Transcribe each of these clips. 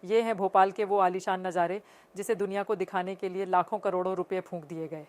ये हैं भोपाल के वो आलीशान नज़ारे जिसे दुनिया को दिखाने के लिए लाखों करोड़ों रुपए फूंक दिए गए।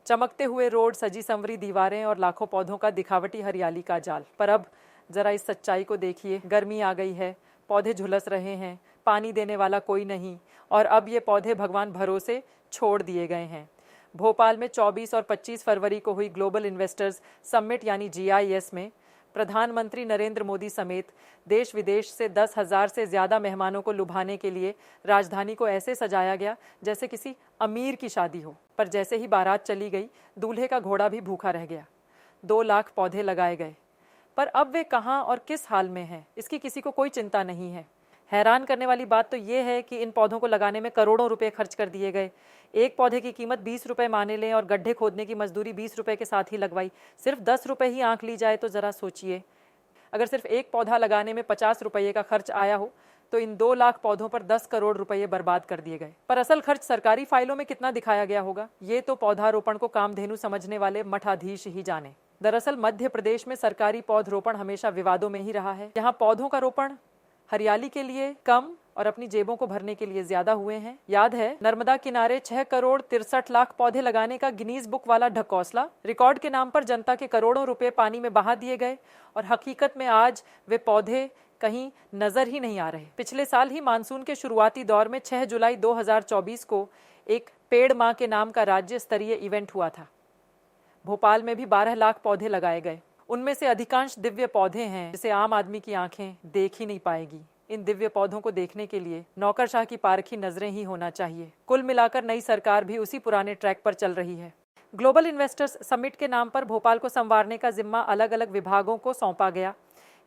चमकते हुए रोड, सजी संवरी दीवारें और लाखों पौधों का दिखावटी हरियाली का जाल। पर अब जरा इस सच्चाई को देखिए, गर्मी आ गई है, पौधे झुलस रहे हैं, पानी देने वाला कोई नहीं और अब ये पौधे भगवान भरोसे छोड़ दिए गए हैं। भोपाल में 24 और 25 फरवरी को हुई ग्लोबल इन्वेस्टर्स समिट यानी GIS में प्रधानमंत्री नरेंद्र मोदी समेत देश विदेश से 10,000 से ज़्यादा मेहमानों को लुभाने के लिए राजधानी को ऐसे सजाया गया जैसे किसी अमीर की शादी हो। पर जैसे ही बारात चली गई, दूल्हे का घोड़ा भी भूखा रह गया। 2 लाख पौधे लगाए गए, पर अब वे कहाँ और किस हाल में हैं, इसकी किसी को कोई चिंता नहीं है। हैरान करने वाली बात तो ये है कि इन पौधों को लगाने में करोड़ों रुपए खर्च कर दिए गए। एक पौधे की कीमत 20 रुपये माने लें और गड्ढे खोदने की मजदूरी 20 रुपये के साथ ही लगवाई। सिर्फ 10 रुपये ही आंक ली जाए तो ज़रा सोचिए, अगर सिर्फ एक पौधा लगाने में 50 रुपये का खर्च आया हो तो इन 2 लाख पौधों पर 10 करोड़ रुपये बर्बाद कर दिए गए। पर असल खर्च सरकारी फाइलों में कितना दिखाया गया होगा, ये तो पौधारोपण को कामधेनु समझने वाले मठाधीश ही जाने। दरअसल मध्य प्रदेश में सरकारी पौधरोपण हमेशा विवादों में ही रहा है। यहाँ पौधों का रोपण हरियाली के लिए कम और अपनी जेबों को भरने के लिए ज्यादा हुए हैं। याद है नर्मदा किनारे 6 करोड़ 63 लाख पौधे लगाने का गिनीज बुक वाला ढकोसला। रिकॉर्ड के नाम पर जनता के करोड़ों रुपए पानी में बहा दिए गए और हकीकत में आज वे पौधे कहीं नजर ही नहीं आ रहे। पिछले साल ही मानसून के शुरुआती दौर में 6 जुलाई 2024 को एक पेड़ माँ के नाम का राज्य स्तरीय इवेंट हुआ था। भोपाल में भी 12 लाख पौधे लगाए गए। उनमें से अधिकांश दिव्य पौधे हैं जिसे आम आदमी की आंखें देख ही नहीं पाएगी। इन दिव्य पौधों को देखने के लिए नौकरशाह की पारखी नजरें ही होना चाहिए। कुल मिलाकर नई सरकार भी उसी पुराने ट्रैक पर चल रही है। ग्लोबल इन्वेस्टर्स समिट के नाम पर भोपाल को संवारने का जिम्मा अलग अलग विभागों को सौंपा गया।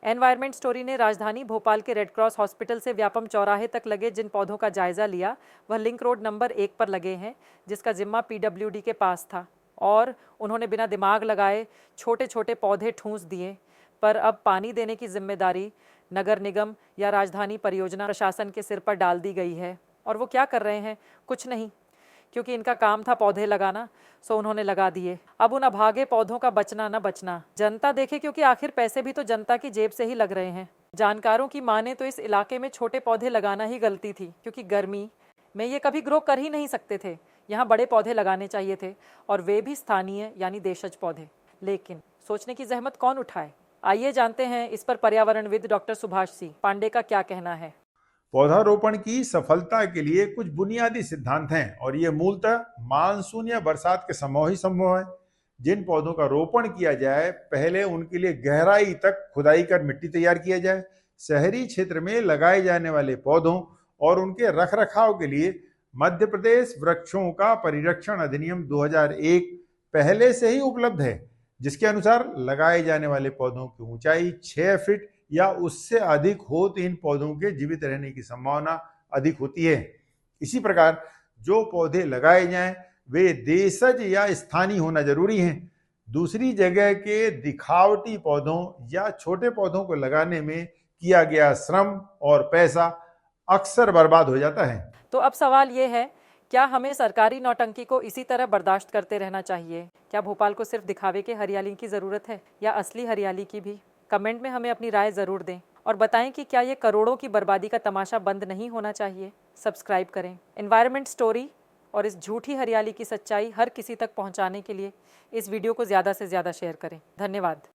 एनवायरमेंट स्टोरी ने राजधानी भोपाल के रेड क्रॉस हॉस्पिटल से व्यापम चौराहे तक लगे जिन पौधों का जायजा लिया, वह लिंक रोड नंबर 1 पर लगे हैं, जिसका जिम्मा PWD के पास था। और उन्होंने बिना दिमाग लगाए छोटे छोटे पौधे ठूंस दिए। पर अब पानी देने की जिम्मेदारी नगर निगम या राजधानी परियोजना प्रशासन के सिर पर डाल दी गई है। और वो क्या कर रहे हैं? कुछ नहीं, क्योंकि इनका काम था पौधे लगाना, सो उन्होंने लगा दिए। अब उन अभागे पौधों का बचना न बचना जनता देखे, क्योंकि आखिर पैसे भी तो जनता की जेब से ही लग रहे हैं। जानकारों की माने तो इस इलाके में छोटे पौधे लगाना ही गलती थी, क्योंकि गर्मी में ये कभी ग्रो कर ही नहीं सकते थे। यहाँ बड़े पौधे लगाने चाहिए थे, और वे भी स्थानीय यानी देशज पौधे। लेकिन सोचने की जहमत कौन उठाए? आइए जानते हैं इस पर पर्यावरणविद डॉक्टर सुभाष सिंह पांडे का क्या कहना है। पौधारोपण की सफलता के लिए कुछ बुनियादी सिद्धांत हैं और ये मूलतः मानसून या बरसात के समय ही संभव है। जिन पौधों का रोपण किया जाए, पहले उनके लिए गहराई तक खुदाई कर मिट्टी तैयार किया जाए। शहरी क्षेत्र में लगाए जाने वाले पौधों और उनके रखरखाव के लिए मध्य प्रदेश वृक्षों का परिरक्षण अधिनियम 2001 पहले से ही उपलब्ध है, जिसके अनुसार लगाए जाने वाले पौधों की ऊंचाई 6 फीट या उससे अधिक हो तो इन पौधों के जीवित रहने की संभावना अधिक होती है। इसी प्रकार जो पौधे लगाए जाएं वे देशज या स्थानीय होना जरूरी है। दूसरी जगह के दिखावटी पौधों या छोटे पौधों को लगाने में किया गया श्रम और पैसा अक्सर बर्बाद हो जाता है। तो अब सवाल ये है, क्या हमें सरकारी नौटंकी को इसी तरह बर्दाश्त करते रहना चाहिए? क्या भोपाल को सिर्फ दिखावे के हरियाली की जरूरत है या असली हरियाली की भी? कमेंट में हमें अपनी राय जरूर दें और बताएं कि क्या ये करोड़ों की बर्बादी का तमाशा बंद नहीं होना चाहिए। सब्सक्राइब करें। एनवायरनमेंट स्टोरी और इस झूठी हरियाली की सच्चाई हर किसी तक पहुंचाने के लिए इस वीडियो को ज़्यादा से ज़्यादा शेयर करें। धन्यवाद।